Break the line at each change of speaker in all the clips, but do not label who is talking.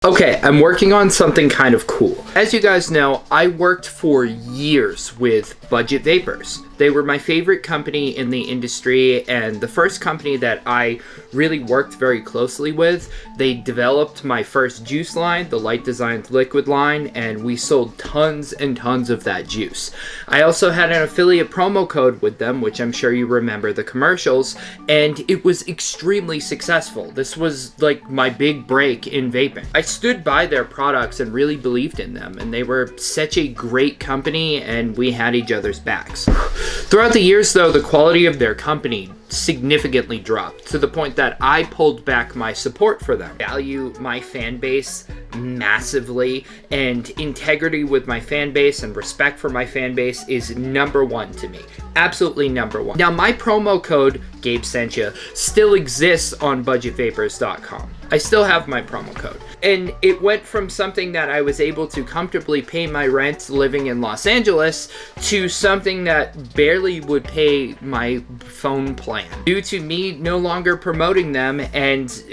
Okay, I'm working on something kind of cool. As you guys know, I worked for years with Budget Vapors. They were my favorite company in the industry and the first company that I really worked very closely with. They developed my first juice line, the Light Designed Liquid line, and we sold tons and tons of that juice. I also had an affiliate promo code with them, which I'm sure you remember the commercials, and it was extremely successful. This was like my big break in vaping. I stood by their products and really believed in them, and they were such a great company and we had each other's backs. Throughout the years though, the quality of their company significantly dropped to the point that I pulled back my support for them. I value my fan base massively, and integrity with my fan base and respect for my fan base is number one to me. Absolutely number one. Now my promo code, Gabe sent you, still exists on budgetvapors.com. I still have my promo code. And it went from something that I was able to comfortably pay my rent living in Los Angeles to something that barely would pay my phone plan due to me no longer promoting them and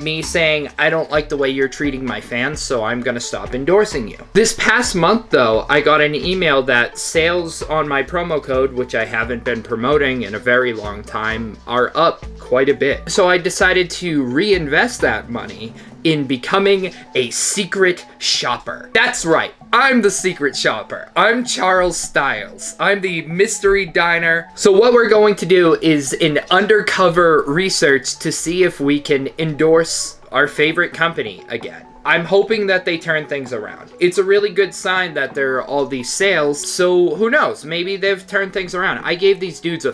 me saying, I don't like the way you're treating my fans, so I'm gonna stop endorsing you. This past month though, I got an email that sales on my promo code, which I haven't been promoting in a very long time, are up quite a bit. So I decided to reinvest that money in becoming a secret shopper. That's right, I'm the secret shopper. I'm Charles Styles. I'm the mystery diner. So what we're going to do is an undercover research to see if we can endorse our favorite company again. I'm hoping that they turn things around. It's a really good sign that there are all these sales, so who knows, maybe they've turned things around. I gave these dudes a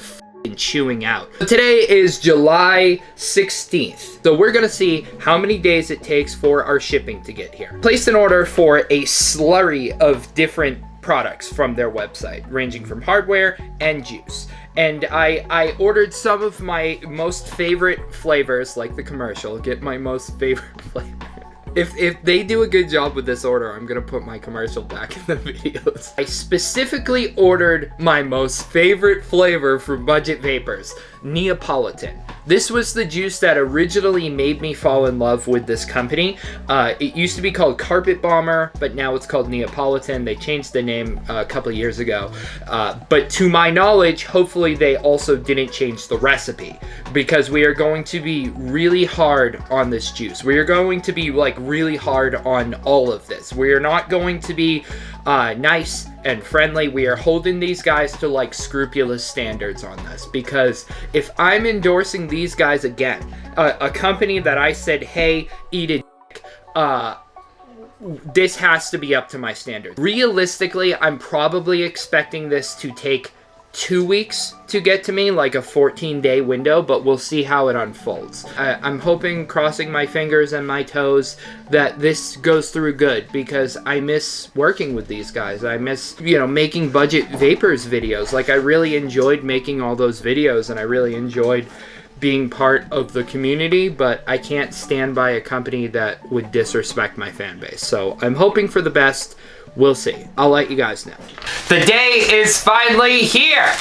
chewing out. Today is July 16th, so we're gonna see how many days it takes for our shipping to get here. Placed an order for a slurry of different products from their website, ranging from hardware and juice. And I ordered some of my most favorite flavors, like the commercial, get my most favorite flavor. If they do a good job with this order, I'm gonna put my commercial back in the videos. I specifically ordered my most favorite flavor from Budget Vapors, Neapolitan. This was the juice that originally made me fall in love with this company. It used to be called Carpet Bomber, but now it's called Neapolitan. They changed the name a couple of years ago. But to my knowledge, hopefully they also didn't change the recipe, because we are going to be really hard on this juice. We are going to be like really hard on all of this. We are not going to be nice and friendly. We are holding these guys to like scrupulous standards on this, because if I'm endorsing these guys again, a company that I said, hey, eat a dick, this has to be up to my standards. Realistically, I'm probably expecting this to take 2 weeks to get to me, like a 14-day window, but we'll see how it unfolds. I'm hoping, crossing my fingers and my toes, that this goes through good, because I miss working with these guys. I miss, making Budget Vapors videos. Like, I really enjoyed making all those videos, and I really enjoyed being part of the community, but I can't stand by a company that would disrespect my fan base. So I'm hoping for the best. We'll see. I'll let you guys know. The day is finally here.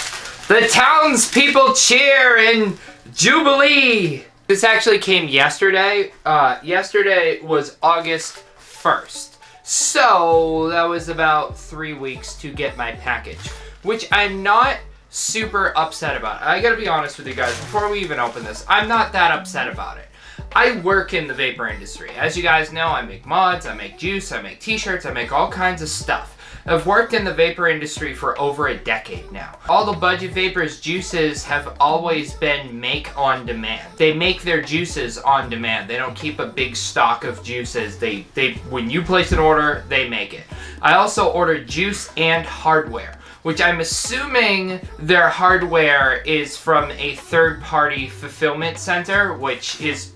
The townspeople cheer in Jubilee. This actually came yesterday. Yesterday was August 1st. So that was about 3 weeks to get my package, which I'm not super upset about. I gotta be honest with you guys, before we even open this, I'm not that upset about it. I work in the vapor industry. As you guys know, I make mods, I make juice, I make t-shirts, I make all kinds of stuff. I've worked in the vapor industry for over a decade now. All the Budget Vapors juices have always been make on demand. They make their juices on demand. They don't keep a big stock of juices. They when you place an order, they make it. I also ordered juice and hardware, which I'm assuming their hardware is from a third-party fulfillment center, which is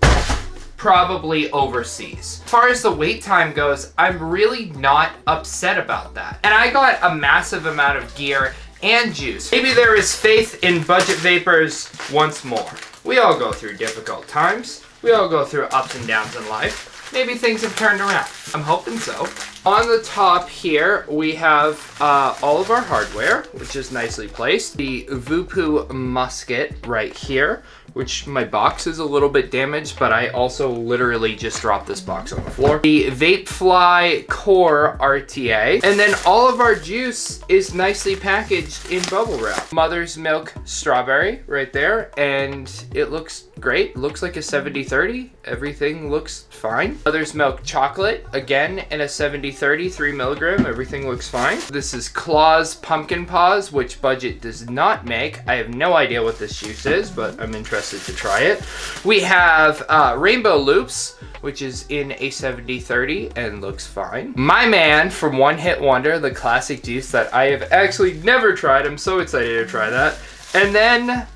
probably overseas. As far as the wait time goes, I'm really not upset about that. And I got a massive amount of gear and juice. Maybe there is faith in Budget Vapors once more. We all go through difficult times. We all go through ups and downs in life. Maybe things have turned around. I'm hoping so. On the top here, we have all of our hardware, which is nicely placed. The Voopoo musket right here, which my box is a little bit damaged, but I also literally just dropped this box on the floor. The Vapefly Core RTA. And then all of our juice is nicely packaged in bubble wrap. Mother's Milk Strawberry right there, and it looks great. It looks like a 70-30. Everything looks fine. Mother's Milk Chocolate, again in a 70-30, 3 milligram. Everything looks fine. This is Claus Pumpkin Paws, which Budget does not make. I have no idea what this juice is, but I'm interested to try it. We have Rainbow Loops, which is in a 70-30 and looks fine. My Man from One Hit Wonder, the classic juice that I have actually never tried. I'm so excited to try that. And then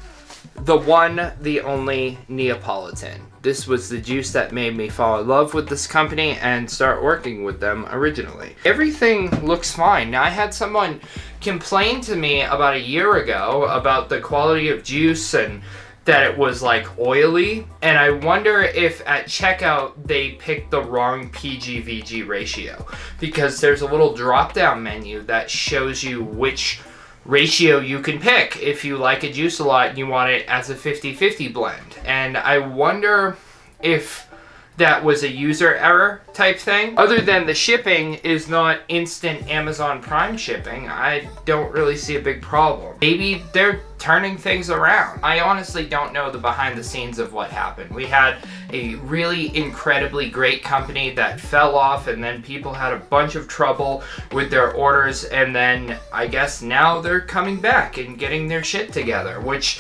the one, the only Neapolitan. This was the juice that made me fall in love with this company and start working with them originally. Everything looks fine. Now, I had someone complain to me about a year ago about the quality of juice and that it was like oily, and I wonder if at checkout they picked the wrong PG-VG ratio, because there's a little drop-down menu that shows you which ratio you can pick if you like a juice a lot and you want it as a 50-50 blend. And I wonder if that was a user error type thing. Other than the shipping is not instant Amazon Prime shipping, I don't really see a big problem. Maybe they're turning things around. I honestly don't know the behind the scenes of what happened. We had a really incredibly great company that fell off, and then people had a bunch of trouble with their orders, and then I guess now they're coming back and getting their shit together, which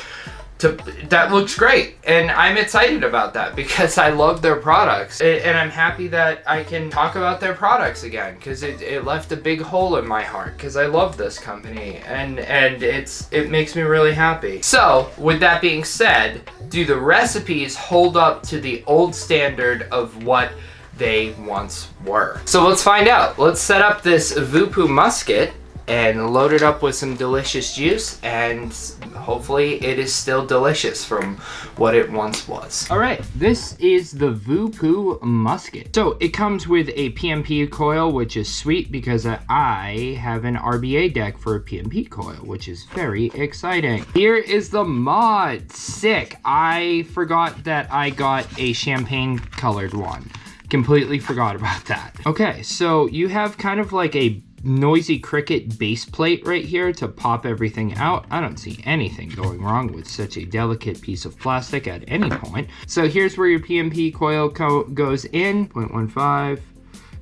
that looks great, and I'm excited about that because I love their products, and I'm happy that I can talk about their products again, because it left a big hole in my heart because I love this company, and it makes me really happy. So with that being said, do the recipes hold up to the old standard of what they once were? So let's find out. Let's set up this Voopoo musket and load it up with some delicious juice, and hopefully it is still delicious from what it once was. All right, this is the Voopoo musket. So it comes with a PMP coil, which is sweet because I have an RBA deck for a PMP coil, which is very exciting. Here is the mod. Sick. I forgot that I got a champagne colored one. Completely forgot about that. Okay, so you have kind of like a Noisy Cricket base plate right here to pop everything out. I don't see anything going wrong with such a delicate piece of plastic at any point. So here's where your PMP coil goes in, 0.15.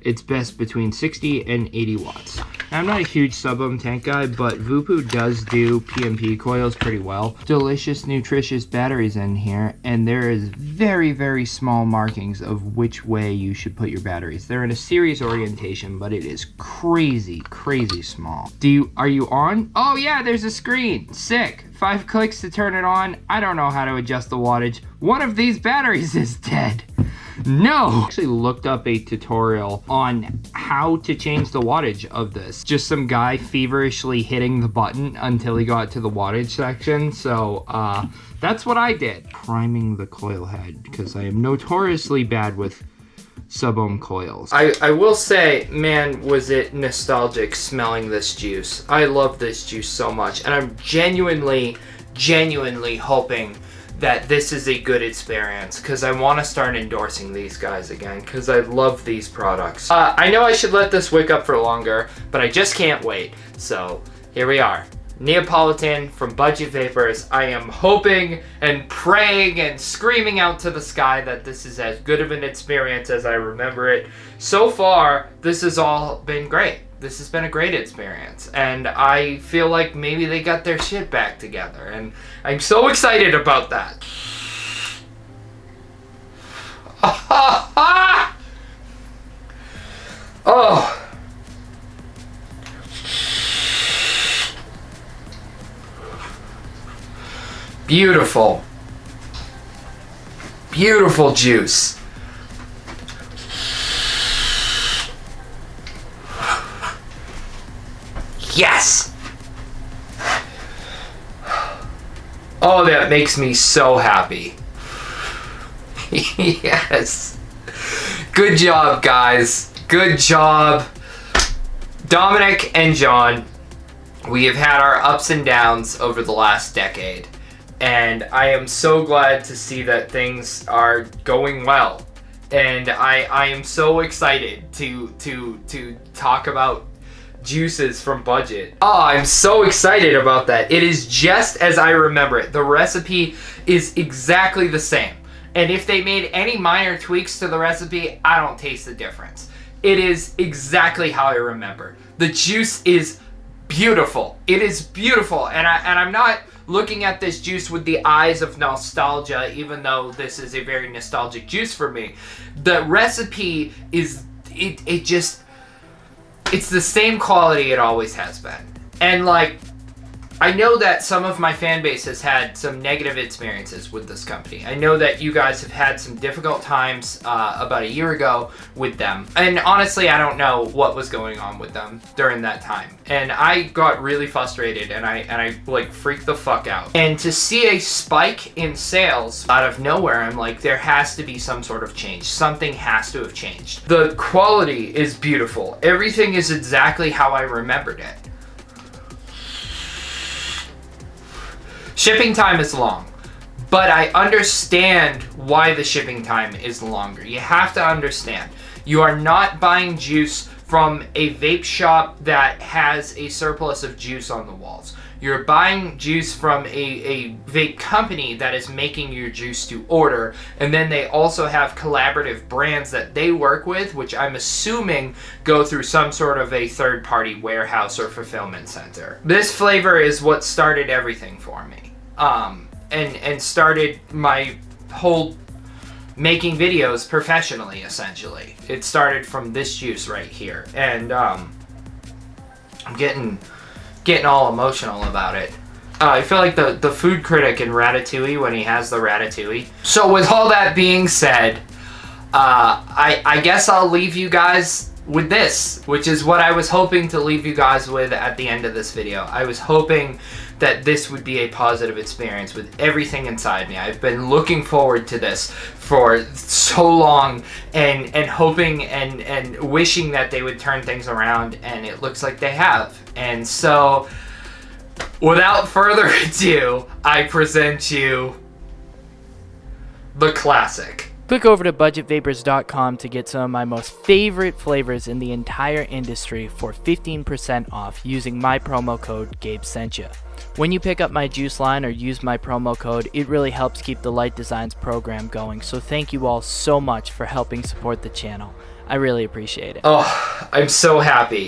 It's best between 60 and 80 watts. Now, I'm not a huge sub-ohm tank guy, but Voopoo does do PMP coils pretty well. Delicious, nutritious batteries in here, and there is very, very small markings of which way you should put your batteries. They're in a series orientation, but it is crazy, crazy small. Are you on? Oh yeah, there's a screen. Sick. 5 clicks to turn it on. I don't know how to adjust the wattage. One of these batteries is dead. No! I actually looked up a tutorial on how to change the wattage of this. Just some guy feverishly hitting the button until he got to the wattage section. So that's what I did. Priming the coil head, because I am notoriously bad with sub-ohm coils. I will say, man, was it nostalgic smelling this juice. I love this juice so much, and I'm genuinely hoping that this is a good experience, because I want to start endorsing these guys again, because I love these products. I know I should let this wick up for longer, but I just can't wait. So here we are. Neapolitan from Budget Vapors. I am hoping and praying and screaming out to the sky that this is as good of an experience as I remember it. So far, this has all been great. This has been a great experience, and I feel like maybe they got their shit back together, and I'm so excited about that. Oh. Beautiful. Beautiful juice. Yes! Oh, that makes me so happy. Yes. Good job, guys. Good job. Dominic and John, we have had our ups and downs over the last decade, and I am so glad to see that things are going well. And I am so excited to talk about juices from Budget. Oh, I'm so excited about that. It is just as I remember it. The recipe is exactly the same. And if they made any minor tweaks to the recipe, I don't taste the difference. It is exactly how I remember. The juice is beautiful. It is beautiful. And I'm not looking at this juice with the eyes of nostalgia, even though this is a very nostalgic juice for me. The recipe is, it's the same quality it always has been. And like, I know that some of my fan base has had some negative experiences with this company. I know that you guys have had some difficult times about a year ago with them. And honestly, I don't know what was going on with them during that time. And I got really frustrated and I like freaked the fuck out. And to see a spike in sales out of nowhere, I'm like, there has to be some sort of change. Something has to have changed. The quality is beautiful. Everything is exactly how I remembered it. Shipping time is long, but I understand why the shipping time is longer. You have to understand, you are not buying juice from a vape shop that has a surplus of juice on the walls. You're buying juice from a vape company that is making your juice to order, and then they also have collaborative brands that they work with, which I'm assuming go through some sort of a third-party warehouse or fulfillment center. This flavor is what started everything for me, and started my whole making videos professionally, essentially. It started from this juice right here, and I'm getting all emotional about it. I feel like the food critic in Ratatouille when he has the ratatouille. So with all that being said, I guess I'll leave you guys with this, which is what I was hoping to leave you guys with at the end of this video. I was hoping that this would be a positive experience with everything inside me. I've been looking forward to this for so long and hoping and wishing that they would turn things around, and it looks like they have. And so, without further ado, I present you the classic.
Click over to budgetvapors.com to get some of my most favorite flavors in the entire industry for 15% off using my promo code GabeSentya. When you pick up my juice line or use my promo code, it really helps keep the Light Designs program going, so thank you all so much for helping support the channel. I really appreciate it.
Oh, I'm so happy.